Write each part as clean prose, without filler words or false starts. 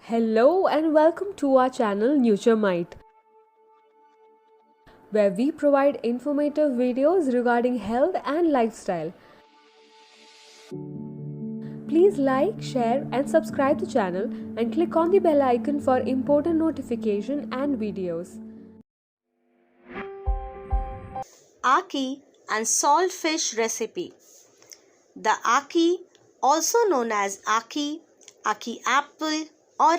Hello and welcome to our channel NutureMite, where we provide informative videos regarding health and lifestyle. Please like, share and subscribe the channel and click on the bell icon for important notification and videos. Ackee and salt fish recipe. The ackee, also known as ackee apple or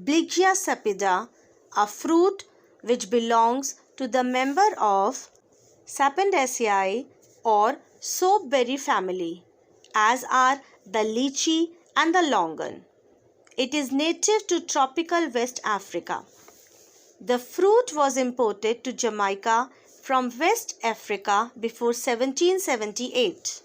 Bligia sapida, a fruit which belongs to the member of Saponaceae or soapberry family, as are the lychee and the longan. It is native to tropical West Africa. The fruit was imported to Jamaica from West Africa before 1778.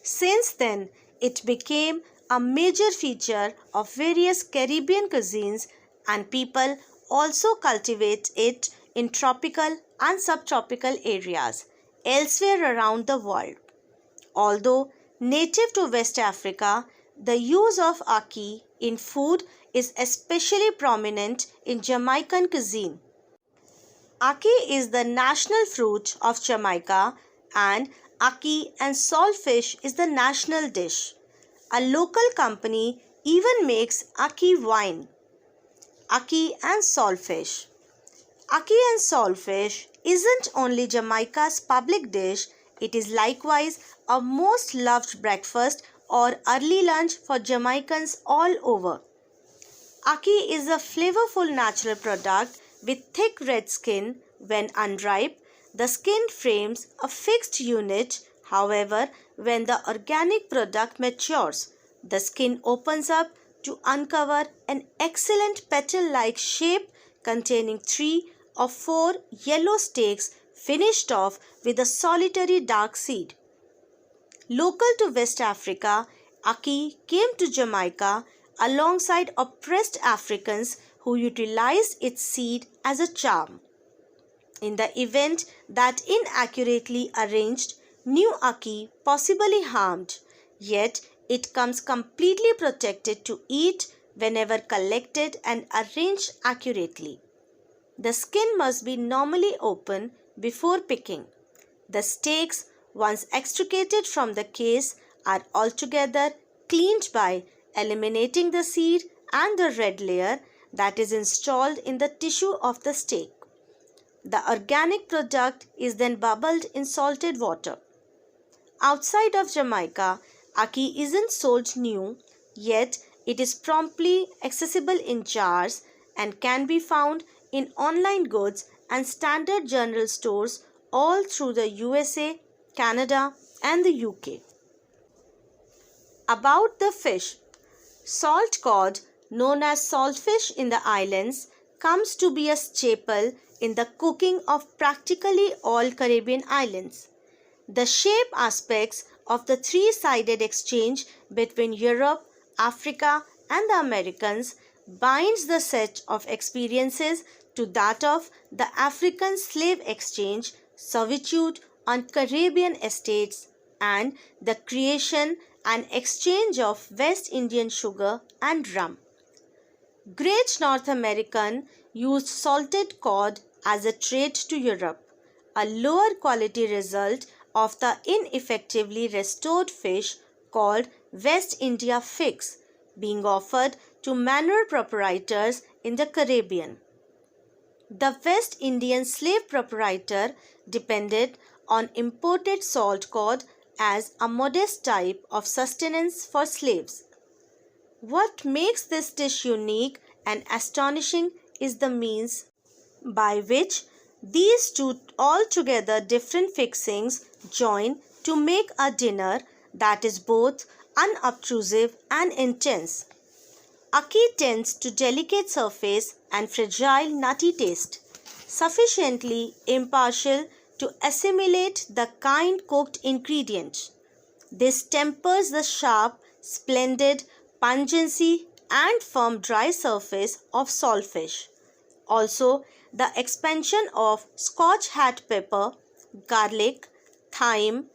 Since then, it became a major feature of various Caribbean cuisines, and people also cultivate it in tropical and subtropical areas elsewhere around the world. Although native to West Africa, the use of ackee in food is especially prominent in Jamaican cuisine. Ackee is the national fruit of Jamaica, and ackee and saltfish is the national dish. A local company even makes ackee wine. Ackee and saltfish. Ackee and saltfish isn't only Jamaica's public dish, it is likewise a most loved breakfast or early lunch for Jamaicans all over. Ackee is a flavorful natural product with thick red skin. When unripe, the skin frames a fixed unit. However, when the organic product matures, the skin opens up to uncover an excellent petal-like shape containing 3 or 4 yellow stakes finished off with a solitary dark seed. Local to West Africa, ackee came to Jamaica alongside oppressed Africans who utilized its seed as a charm. In the event that inaccurately arranged, new ackee possibly harmed, yet it comes completely protected to eat whenever collected and arranged accurately. The skin must be normally open before picking. The stakes, once extricated from the case, are altogether cleaned by eliminating the seed and the red layer that is installed in the tissue of the stake. The organic product is then bubbled in salted water. Outside of Jamaica, ackee isn't sold new, yet it is promptly accessible in jars and can be found in online goods and standard general stores all through the USA, Canada, and the UK. About the fish. Salt cod, known as saltfish in the islands, comes to be a staple in the cooking of practically all Caribbean islands. The shape aspects of the three-sided exchange between Europe, Africa, and the Americans binds the set of experiences to that of the African slave exchange, servitude on Caribbean estates, and the creation and exchange of West Indian sugar and rum. Great North American used salted cod as a trade to Europe, a lower quality result of the ineffectively restored fish called West India figs being offered to manor proprietors in the Caribbean. The West Indian slave proprietor depended on imported salt cod as a modest type of sustenance for slaves. What makes this dish unique and astonishing is the means by which these two altogether different fixings join to make a dinner that is both unobtrusive and intense. Ackee tends to delicate surface and fragile nutty taste, sufficiently impartial to assimilate the kind cooked ingredient. This tempers the sharp, splendid pungency and firm dry surface of saltfish. Also, the expansion of Scotch hat pepper, garlic, thyme,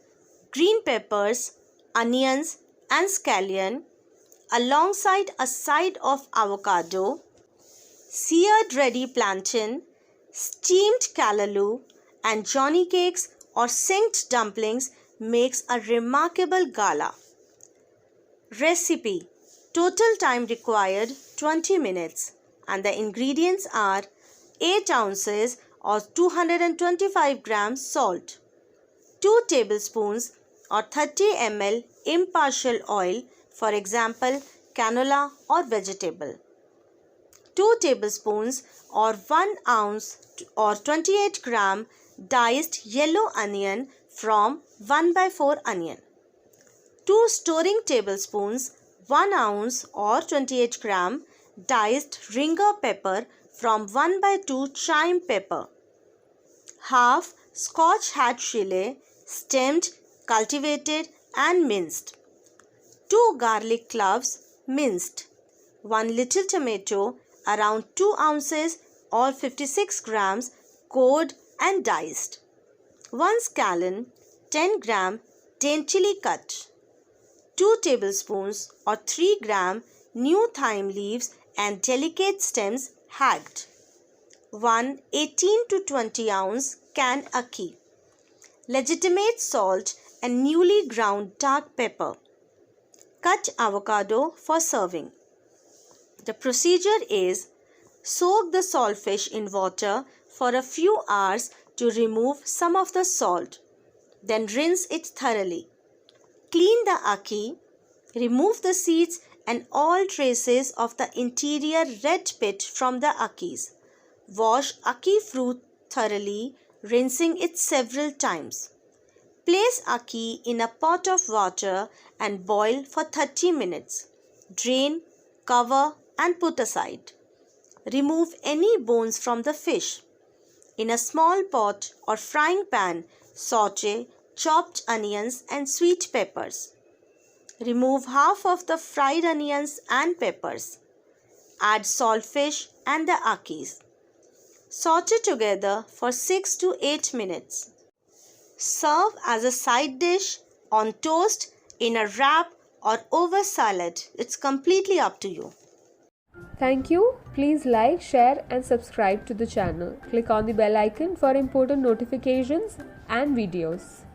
green peppers, onions and scallion, alongside a side of avocado, seared ready plantain, steamed callaloo, and johnny cakes or synced dumplings makes a remarkable gala. Recipe: total time required 20 minutes, and the ingredients are 8 ounces or 225 grams salt, 2 tablespoons or 30 ml impartial oil, for example canola or vegetable, 2 tablespoons or 1 ounce or 28 gram diced yellow onion from 1/4 onion, 2 storing tablespoons 1 ounce or 28 gram diced ringer pepper from 1/2 chime pepper, half Scotch hat chili, stemmed, cultivated and minced, 2 garlic cloves minced, 1 little tomato around 2 ounces or 56 grams cored and diced, 1 scallion 10 gram daintily cut, 2 tablespoons or 3 gram new thyme leaves and delicate stems hacked, 1 18 to 20 ounce canned ackee, legitimate salt and newly ground dark pepper. Cut avocado for serving. The procedure is: soak the saltfish in water for a few hours to remove some of the salt. Then rinse it thoroughly. Clean the ackee. Remove the seeds and all traces of the interior red pit from the ackees. Wash ackee fruit thoroughly, rinsing it several times. Place ackee in a pot of water and boil for 30 minutes. Drain, cover and put aside. Remove any bones from the fish. In a small pot or frying pan, saute chopped onions and sweet peppers. Remove half of the fried onions and peppers. Add saltfish and the ackees. Saute together for 6 to 8 minutes. Serve as a side dish, on toast, in a wrap or over salad. It's completely up to you. Thank you. Please like, share and subscribe to the channel. Click on the bell icon for important notifications and videos.